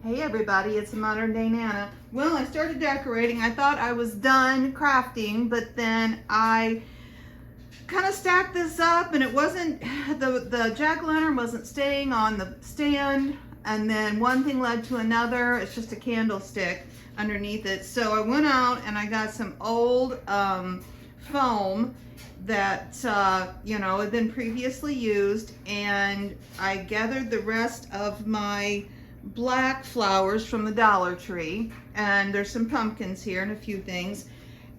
Hey everybody, it's Modern Day Nana. Well, I started decorating. I thought I was done crafting, but then I kind of stacked this up and it wasn't, the jack-o'-lantern wasn't staying on the stand, and then one thing led to another. It's just a candlestick underneath it. So I went out and I got some old foam that had been previously used, and I gathered the rest of my black flowers from the Dollar Tree, and there's some pumpkins here and a few things,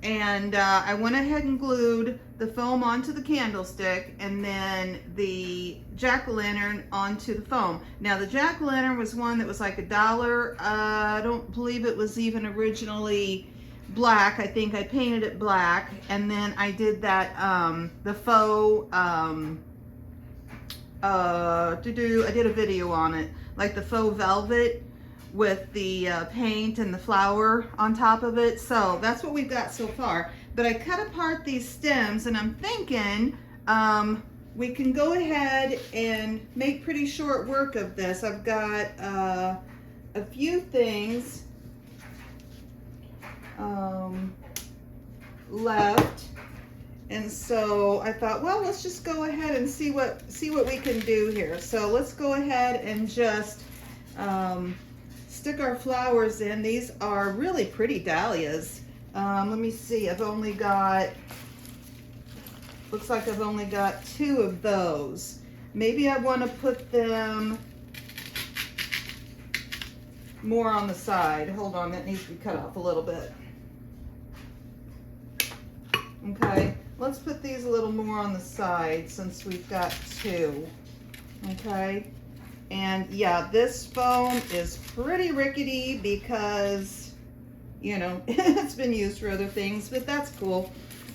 and I went ahead and glued the foam onto the candlestick and then the jack-o'-lantern onto the foam. Now the jack-o'-lantern was one that was like $1. I don't believe it was even originally black. I think I painted it black, and then I did that the faux I did a video on it, like the faux velvet with the paint and the flower on top of it. So that's what we've got so far. But I cut apart these stems, and I'm thinking we can go ahead and make pretty short work of this. I've got a few things left, and so I thought, well, let's just go ahead and see what we can do here. So let's go ahead and just stick our flowers in. These are really pretty dahlias. Let me see, looks like I've only got 2 of those. Maybe I want to put them more on the side. Hold on, that needs to be cut off a little bit. Okay, let's put these a little more on the side since we've got 2. Okay, and yeah, this foam is pretty rickety because, you know, it's been used for other things, but that's cool.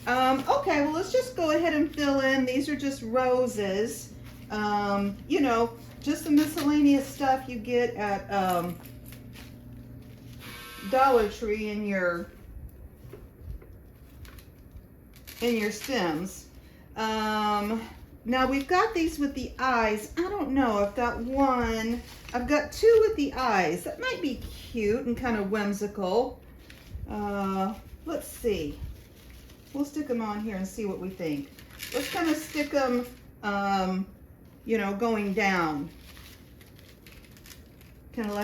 Okay, well, let's just go ahead and fill in. These are just roses. You know, just the miscellaneous stuff you get at Dollar Tree in your stems. Now we've got these with the eyes. I don't know, I've got 2 with the eyes. That might be cute and kind of whimsical. Let's see. We'll stick them on here and see what we think. Let's kind of stick them, you know, going down. Kind of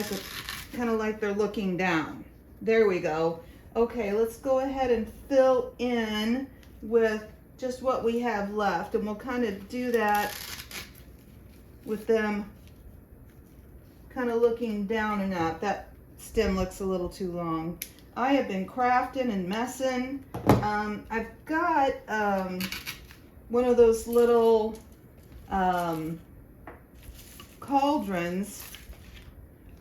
like they're looking down. There we go. Okay, let's go ahead and fill in with just what we have left, and we'll kind of do that with them kind of looking down and up. That stem looks a little too long. I have been crafting and messing. I've got one of those little cauldrons.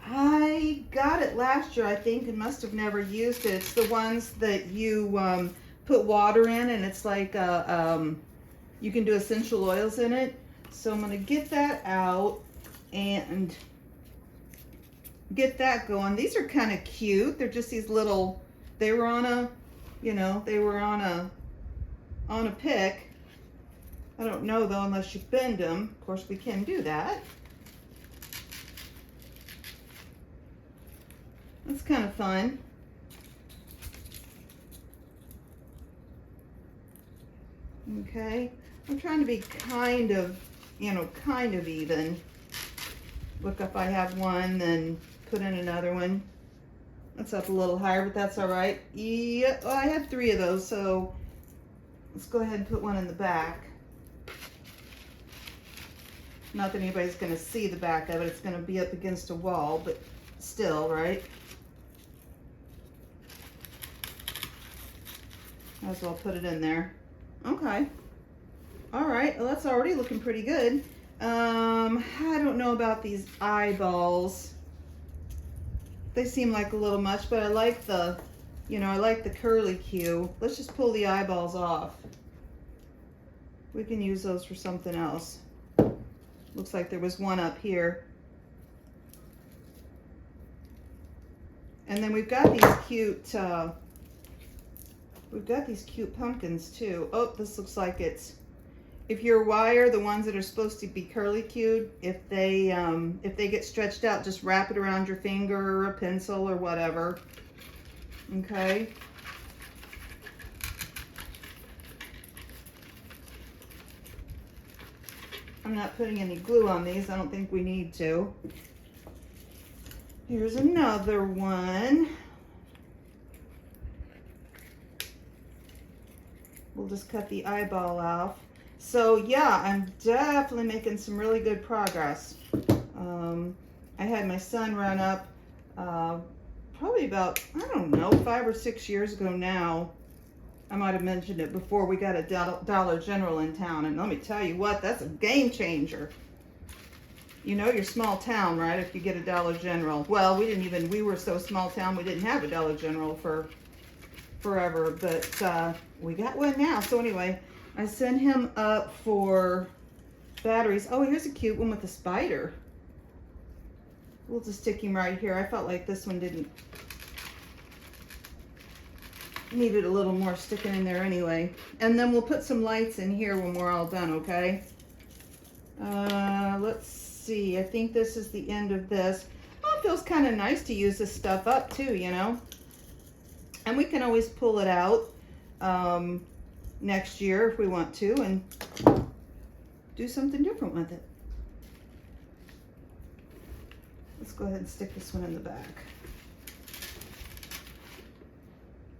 I got it last year, I think, and must have never used it. It's the ones that you put water in, and it's like you can do essential oils in it. So I'm going to get that out and get that going. These are kind of cute. They're just these little, they were on a pick. I don't know though, unless you bend them. Of course we can do that. That's kind of fun. Okay, I'm trying to be kind of even. Look, if I have one, then put in another one. That's up a little higher, but that's all right. Yeah, well, I have 3 of those, so let's go ahead and put one in the back. Not that anybody's going to see the back of it. It's going to be up against a wall, but still, right? Might as well put it in there. Okay. All right. Well, that's already looking pretty good. I don't know about these eyeballs. They seem like a little much, but I like the, I like the curly Q. Let's just pull the eyeballs off. We can use those for something else. Looks like there was one up here. And then we've got these cute pumpkins too. Oh, this looks like it's if your wire, the ones that are supposed to be curly-cued, if they get stretched out, just wrap it around your finger or a pencil or whatever. Okay. I'm not putting any glue on these. I don't think we need to. Here's another one. We'll just cut the eyeball off. So yeah, I'm definitely making some really good progress. I had my son run up probably about, I don't know, 5 or 6 years ago now. I might have mentioned it before. We got a Dollar General in town, and let me tell you what, that's a game changer. You know your small town, right, if you get a Dollar General. Well, we were so small town we didn't have a Dollar General for forever, but we got one now. So anyway, I sent him up for batteries. Oh, here's a cute one with a spider. We'll just stick him right here. I felt like this one needed a little more sticking in there anyway. And then we'll put some lights in here when we're all done, okay? Let's see. I think this is the end of this. Oh, it feels kind of nice to use this stuff up too, you know? And we can always pull it out next year if we want to and do something different with it. Let's go ahead and stick this one in the back.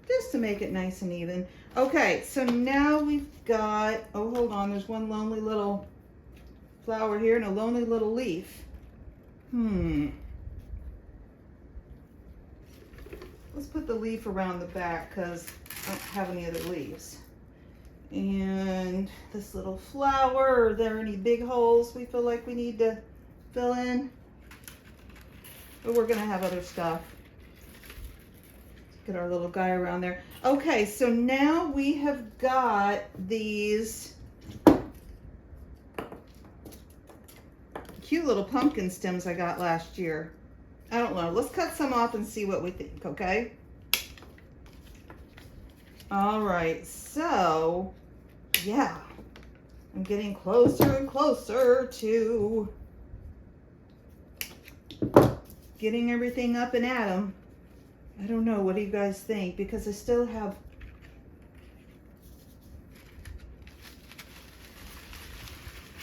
Just to make it nice and even. Okay, so now we've got, oh, hold on, there's one lonely little flower here and a lonely little leaf. Let's put the leaf around the back because I don't have any other leaves. And this little flower, are there any big holes we feel like we need to fill in? But we're gonna have other stuff. Let's get our little guy around there. Okay, so now we have got these cute little pumpkin stems I got last year. I don't know. Let's cut some off and see what we think, okay? All right, so yeah, I'm getting closer and closer to getting everything up and at 'em. I don't know. What do you guys think? Because I still have...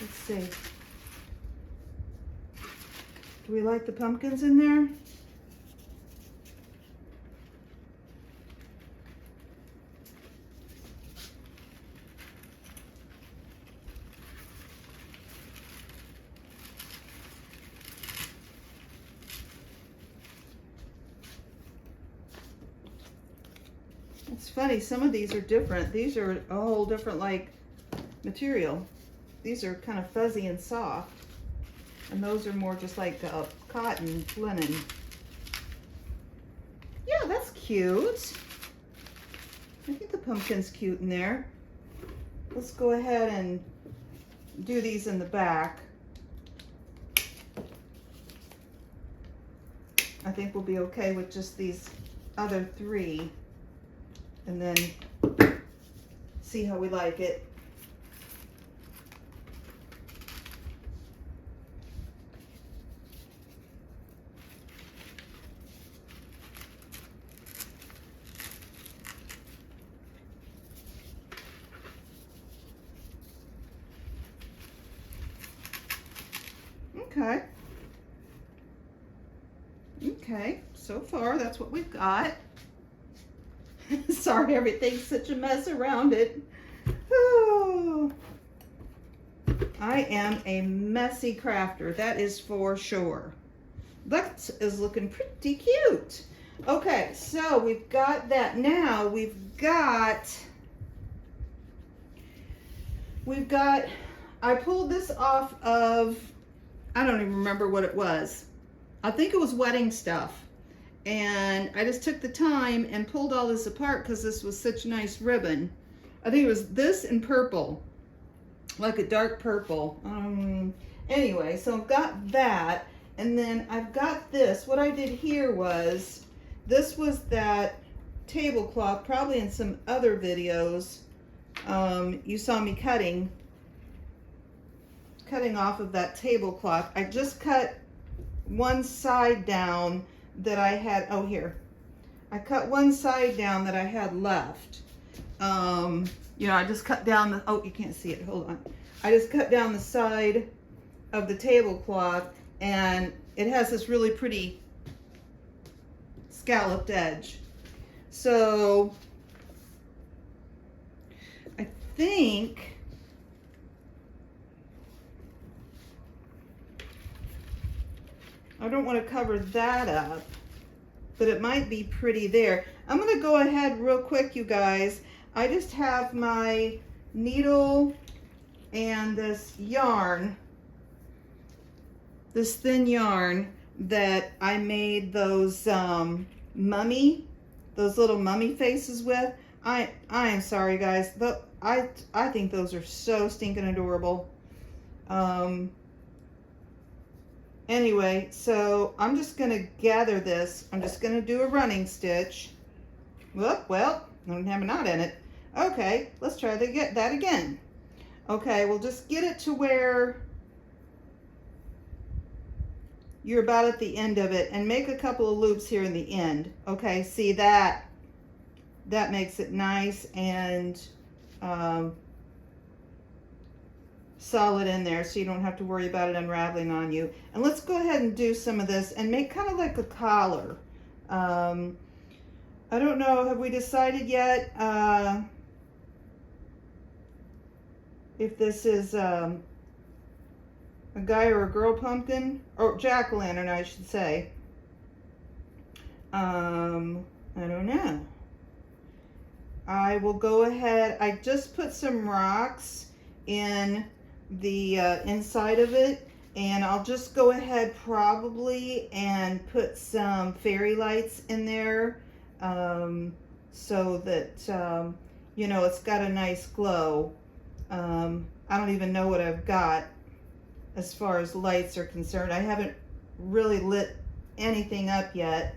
Let's see. Do we like the pumpkins in there? It's funny, some of these are different. These are a whole different like material. These are kind of fuzzy and soft. And those are more just like cotton, linen. Yeah, that's cute. I think the pumpkin's cute in there. Let's go ahead and do these in the back. I think we'll be okay with just these other three. And then see how we like it. Okay. Okay, so far that's what we've got. Sorry, everything's such a mess around it. Oh. I am a messy crafter, that is for sure. That is looking pretty cute. Okay, so we've got that. Now we've got, I pulled this off of, I don't even remember what it was. I think it was wedding stuff. And I just took the time and pulled all this apart because this was such nice ribbon. I think it was this in purple, like a dark purple. Anyway, so I've got that. And then I've got this. What I did here was, this was that tablecloth, probably in some other videos you saw me cutting. cutting off of that tablecloth. I just cut one side down that I had, oh here. I cut one side down that I had left. You know, I just cut down the, oh, you can't see it, hold on. I just cut down the side of the tablecloth, and it has this really pretty scalloped edge. So I think I don't want to cover that up, but it might be pretty there. I'm going to go ahead real quick, you guys. I just have my needle and this yarn, this thin yarn that I made those those little mummy faces with. I am sorry, guys. I think those are so stinking adorable. Anyway, so I'm just going to gather this. I'm just going to do a running stitch. Well, I don't have a knot in it. Okay, let's try to get that again. Okay, we'll just get it to where you're about at the end of it, and make a couple of loops here in the end. Okay, see that makes it nice and solid in there, so you don't have to worry about it unraveling on you. And let's go ahead and do some of this and make kind of like a collar. I don't know, have we decided yet if this is a guy or a girl pumpkin, or jack-o'-lantern I should say. I don't know. I will go ahead, I just put some rocks in the inside of it, and I'll just go ahead probably and put some fairy lights in there so that you know, it's got a nice glow. I don't even know what I've got as far as lights are concerned. I haven't really lit anything up yet,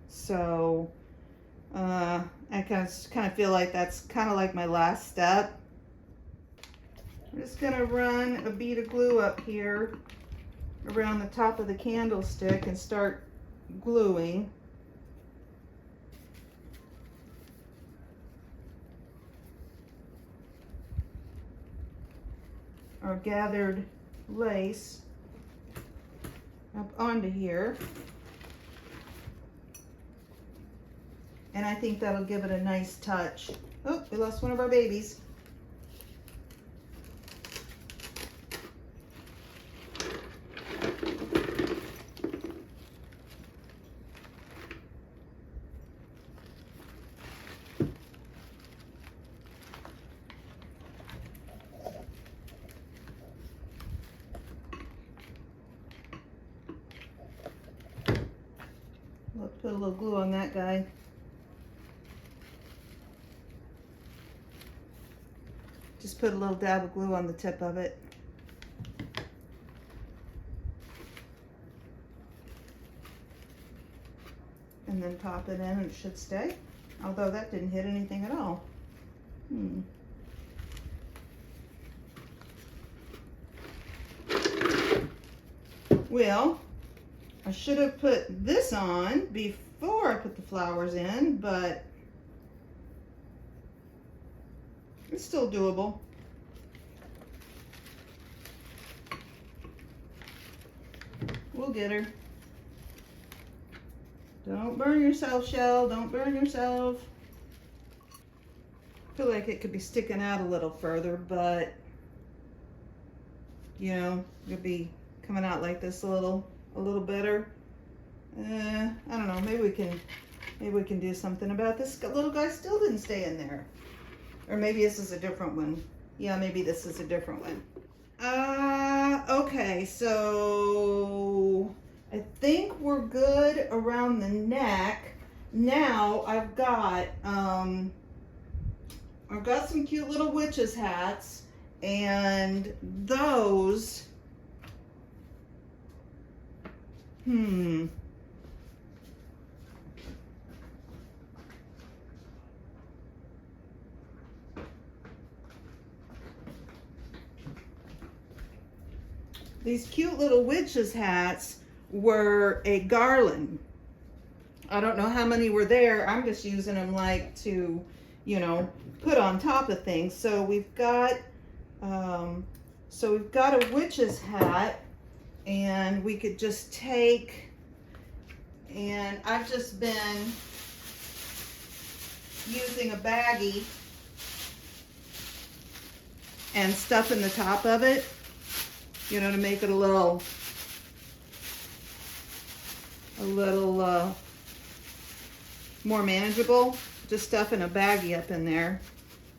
so I kind of feel like that's kind of like my last step. I'm just gonna run a bead of glue up here around the top of the candlestick and start gluing. Our gathered lace up onto here. And I think that'll give it a nice touch. Oh, we lost one of our babies. Let's put a little glue on that guy. Just put a little dab of glue on the tip of it. And then pop it in and it should stay. Although that didn't hit anything at all. Well, I should have put this on before I put the flowers in, but it's still doable. We'll get her. Don't burn yourself, Shell. Don't burn yourself. I feel like it could be sticking out a little further, but you know, it'll be coming out like this a little better. I don't know. Maybe we can do something about this. Little guy still didn't stay in there. Or maybe this is a different one. Yeah, maybe this is a different one. Okay, so I think we're good around the neck. Now I've got some cute little witches hats, and those these cute little witches hats were a garland. I don't know how many were there. I'm just using them like to, you know, put on top of things. So we've got a witch's hat, and we could just take, and I've just been using a baggie and stuffing the top of it, you know, to make it a little more manageable. Just stuffing a baggie up in there.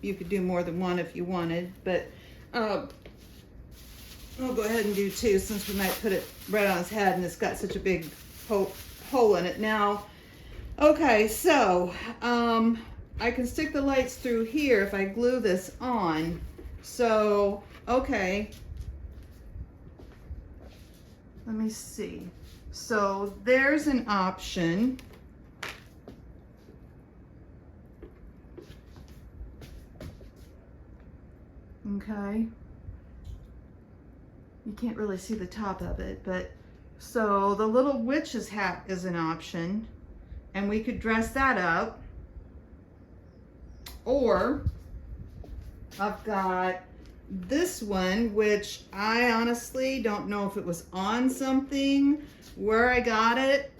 You could do more than one if you wanted, but I'll go ahead and do two, since we might put it right on his head and it's got such a big hole in it now. Okay, so I can stick the lights through here if I glue this on. So, okay, let me see. So there's an option. Okay, you can't really see the top of it, but so the little witch's hat is an option, and we could dress that up. Or I've got this one, which I honestly don't know if it was on something, where I got it,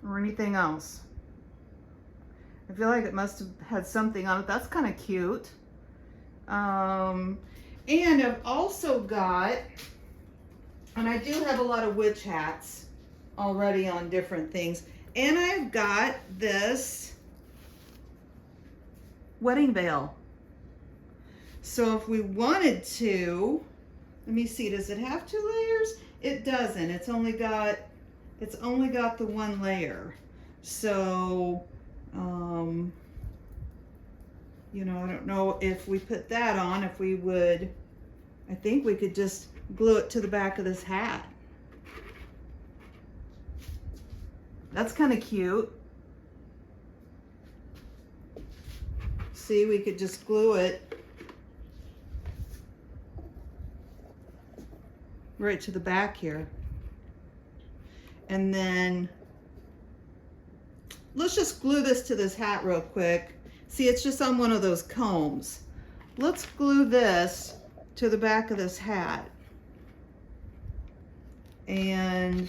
or anything else. I feel like it must have had something on it. That's kind of cute. And I've also got, and I do have a lot of witch hats already on different things, and I've got this wedding veil. So if we wanted to, let me see, does it have 2 layers? It doesn't. It's only got the 1 layer. So you know, I don't know if we put that on, if we would, I think we could just glue it to the back of this hat. That's kind of cute. See, we could just glue it right to the back here. And then let's just glue this to this hat real quick. See, it's just on one of those combs. Let's glue this to the back of this hat and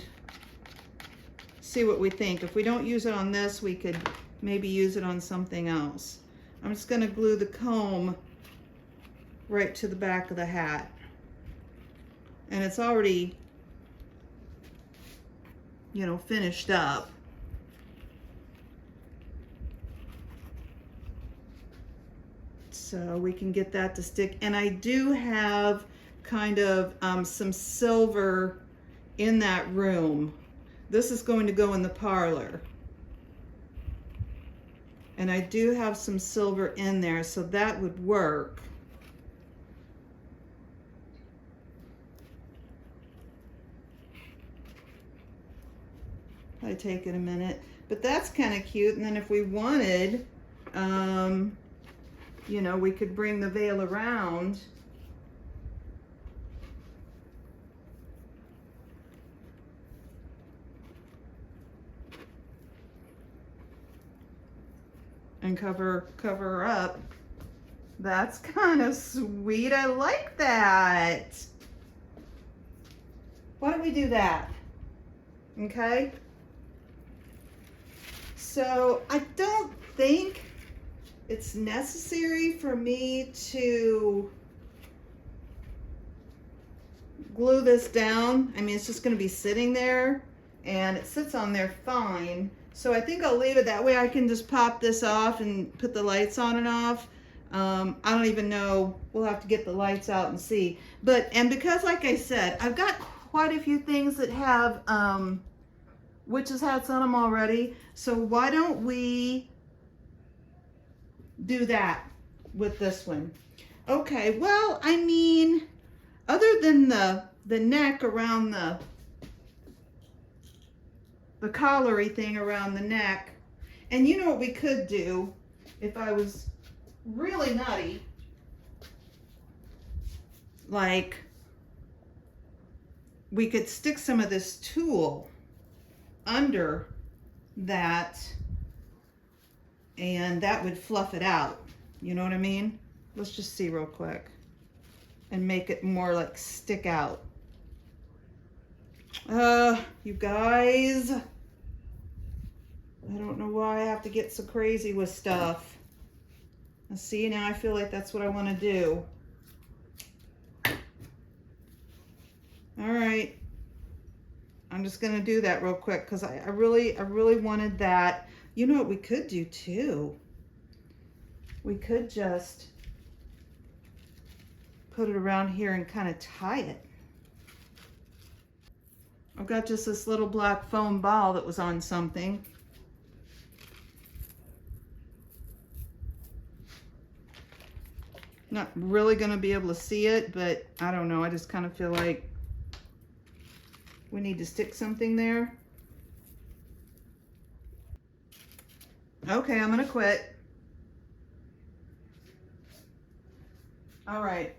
see what we think. If we don't use it on this, we could maybe use it on something else. I'm just going to glue the comb right to the back of the hat. And it's already, you know, finished up. So we can get that to stick. And I do have kind of some silver in that room. This is going to go in the parlor. And I do have some silver in there, so that would work. Probably take it a minute, but that's kind of cute. And then if we wanted, you know, we could bring the veil around and cover her up. That's kind of sweet. I like that. Why don't we do that? Okay. So I don't think it's necessary for me to glue this down. I mean, it's just going to be sitting there, and it sits on there fine. So I think I'll leave it that way. I can just pop this off and put the lights on and off. I don't even know. We'll have to get the lights out and see. And because, like I said, I've got quite a few things that have witches hats on them already. So why don't we do that with this one? Okay, well, I mean, other than the neck around the collary thing around the neck, and you know what we could do if I was really nutty, like we could stick some of this tulle under that, and that would fluff it out. You know what I mean? Let's just see real quick and make it more like stick out. You guys, I don't know why I have to get so crazy with stuff. Let's see, now I feel like that's what I want to do. All right, I'm just gonna do that real quick because I really wanted that. You know what we could do too? We could just put it around here and kind of tie it. I've got just this little black foam ball that was on something. Not really gonna be able to see it, but I don't know, I just kind of feel like we need to stick something there. Okay, I'm gonna quit. All right.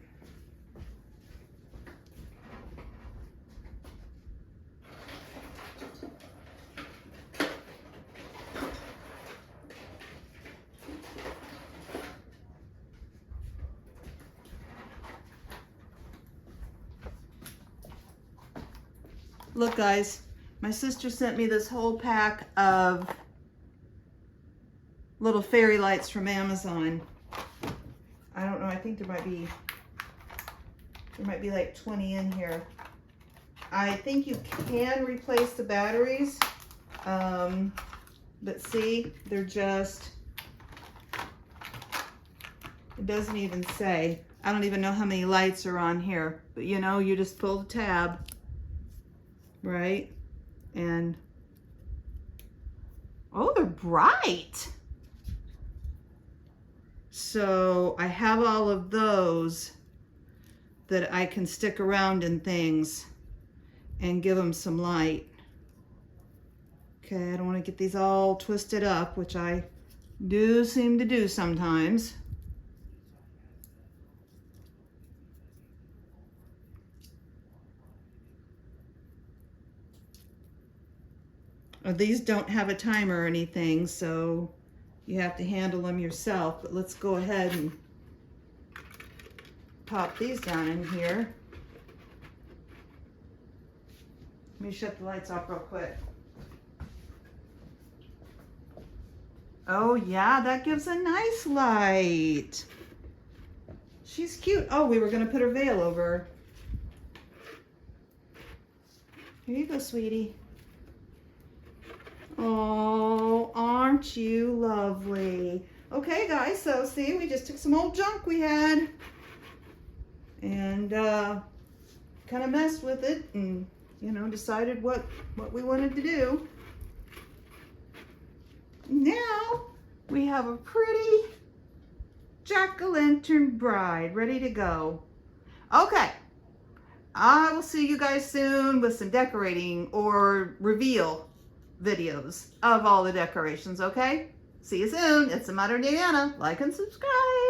Look guys, my sister sent me this whole pack of little fairy lights from Amazon. I don't know, I think there might be like 20 in here. I think you can replace the batteries, but see, they're just, it doesn't even say. I don't even know how many lights are on here, but you know, you just pull the tab, right? And, oh, they're bright. So I have all of those that I can stick around in things and give them some light. Okay, I don't want to get these all twisted up, which I do seem to do sometimes. These don't have a timer or anything, so you have to handle them yourself, but let's go ahead and pop these down in here. Let me shut the lights off real quick. Oh yeah, that gives a nice light. She's cute. Oh, we were gonna put her veil over her. Here you go, sweetie. Oh, aren't you lovely? Okay, guys, so see, we just took some old junk we had and kind of messed with it and, you know, decided what we wanted to do. Now we have a pretty jack-o'-lantern bride ready to go. Okay, I will see you guys soon with some decorating or reveal videos of all the decorations, okay? See you soon. It's the Modern Day Anna. Like and subscribe.